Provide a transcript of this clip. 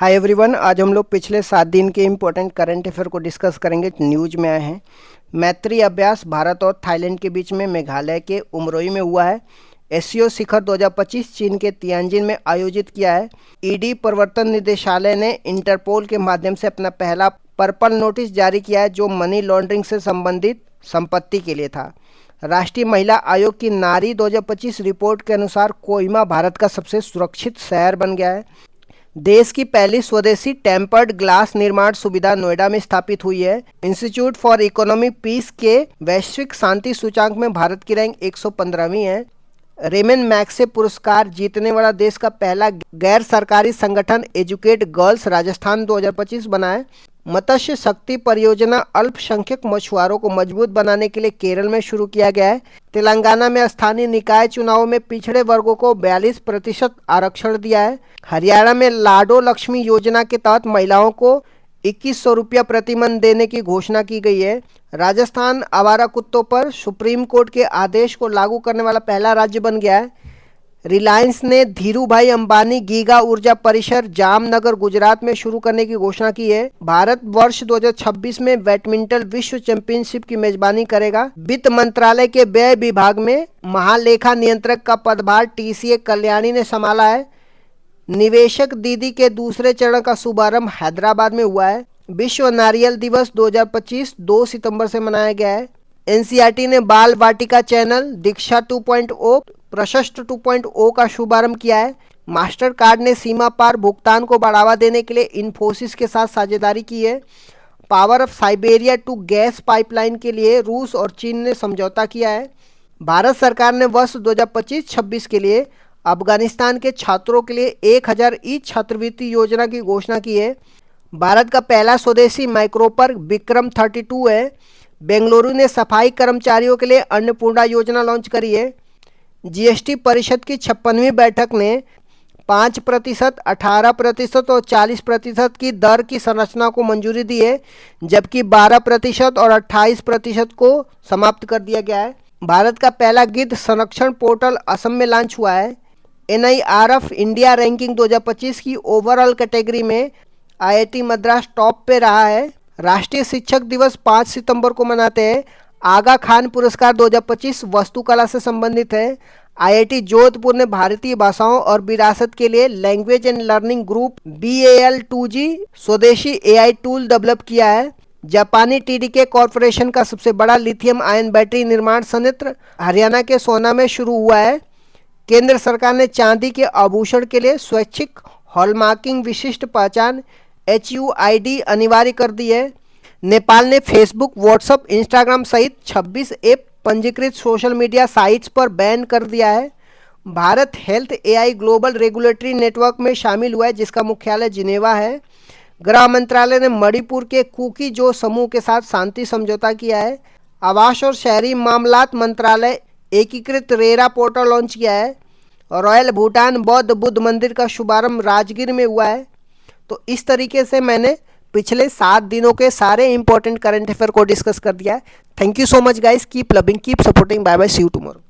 Hi everyone, आज हम लोग पिछले 7 दिन के इम्पोर्टेंट करंट अफेयर को डिस्कस करेंगे। न्यूज में आए हैं। मैत्री अभ्यास भारत और थाईलैंड के बीच में मेघालय के उमरोई में हुआ है। एससीओ शिखर 2025 चीन के तियानजिन में आयोजित किया है। ईडी प्रवर्तन निदेशालय ने इंटरपोल के माध्यम से अपना पहला पर्पल नोटिस जारी किया है, जो मनी लॉन्ड्रिंग से संबंधित संपत्ति के लिए था। राष्ट्रीय महिला आयोग की नारी 2025 रिपोर्ट के अनुसार कोहिमा भारत का सबसे सुरक्षित शहर बन गया है। देश की पहली स्वदेशी टेम्पर्ड ग्लास निर्माण सुविधा नोएडा में स्थापित हुई है। इंस्टीट्यूट फॉर इकोनॉमिक पीस के वैश्विक शांति सूचांक में भारत की रैंक 115वीं है। रेमन मैग्सेसे पुरस्कार जीतने वाला देश का पहला गैर सरकारी संगठन एजुकेट गर्ल्स राजस्थान 2025 बना है। मत्स्य शक्ति परियोजना अल्पसंख्यक मछुआरों को मजबूत बनाने के लिए केरल में शुरू किया गया है। तेलंगाना में स्थानीय निकाय चुनावों में पिछड़े वर्गों को 42% आरक्षण दिया है। हरियाणा में लाडो लक्ष्मी योजना के तहत महिलाओं को 2100 रुपया प्रतिमाह देने की घोषणा की गई है। राजस्थान आवारा कुत्तों पर सुप्रीम कोर्ट के आदेश को लागू करने वाला पहला राज्य बन गया है। रिलायंस ने धीरूभाई अंबानी गीगा ऊर्जा परिसर जामनगर गुजरात में शुरू करने की घोषणा की है। भारत वर्ष 2026 में बैडमिंटन विश्व चैंपियनशिप की मेजबानी करेगा। वित्त मंत्रालय के व्यय विभाग में महालेखा नियंत्रक का पदभार टीसीए कल्याणी ने संभाला है। निवेशक दीदी के दूसरे चरण का शुभारंभ हैदराबाद में हुआ है। विश्व नारियल दिवस 2025 2 सितंबर से मनाया गया है। एनसीईआरटी ने बाल वाटिका चैनल दीक्षा 2.0 प्रशस्त 2.0 का शुभारंभ किया है। मास्टर कार्ड ने सीमा पार भुगतान को बढ़ावा देने के लिए इन्फोसिस के साथ साझेदारी की है। Power of Siberia two gas pipeline के लिए रूस और चीन ने समझौता किया है। भारत सरकार ने वर्ष 2025-26 के लिए अफगानिस्तान के छात्रों के लिए 1000 ई छात्रवृत्ति योजना की घोषणा की है। भारत का पहला स्वदेशी माइक्रोपर विक्रम 32 है। बेंगलुरु ने सफाई कर्मचारियों के लिए अन्नपूर्णा योजना लॉन्च करी है। जीएसटी परिषद की 56वीं बैठक ने 5%, 18% और 40% की दर की संरचना को मंजूरी दी है, जबकि 12% और 28% को समाप्त कर दिया गया है। भारत का पहला गिद्ध संरक्षण पोर्टल असम में लॉन्च हुआ है। NIRF इंडिया रैंकिंग 2025 की ओवरऑल कैटेगरी में IIT मद्रास टॉप पे रहा है। राष्ट्रीय शिक्षक दिवस 5 सितंबर को मनाते हैं। आगा खान पुरस्कार 2025 वास्तुकला से संबंधित है। IIT जोधपुर ने भारतीय भाषाओं और विरासत के लिए language and learning group BAL2G स्वदेशी AI टूल डेवलप किया है। जापानी TDK कॉरपोरेशन का सबसे बड़ा लिथियम आयन बैटरी निर्माण संयंत्र हरियाणा के सोना में शुरू हुआ है। केंद्र सरकार ने चांदी के आभूषण के लिए स्वैच्छिक हॉलमार्किंग विशिष्ट पहचान HUID अनिवार्य कर दी है। नेपाल ने फेसबुक, व्हाट्सएप, इंस्टाग्राम सहित 26 ऐप पंजीकृत सोशल मीडिया साइट्स पर बैन कर दिया है। Bharat health AI global regulatory network में शामिल हुआ है, जिसका मुख्यालय जिनेवा है। गृह मंत्रालय ने मणिपुर के कुकी-जो समूह के साथ शांति समझौता किया है। आवास और शहरी मामलात मंत्रालय एकीकृत रेरा पोर्टल लॉन्च किया है। रॉयल भूटान बौद्ध बुद्ध मंदिर का शुभारंभ राजगीर में हुआ है। तो इस तरीके से मैंने पिछले 7 दिनों के सारे इंपॉर्टेंट करंट अफेयर को डिस्कस कर दिया है। Thank you so much guys, keep loving, keep supporting, bye bye, see you tomorrow.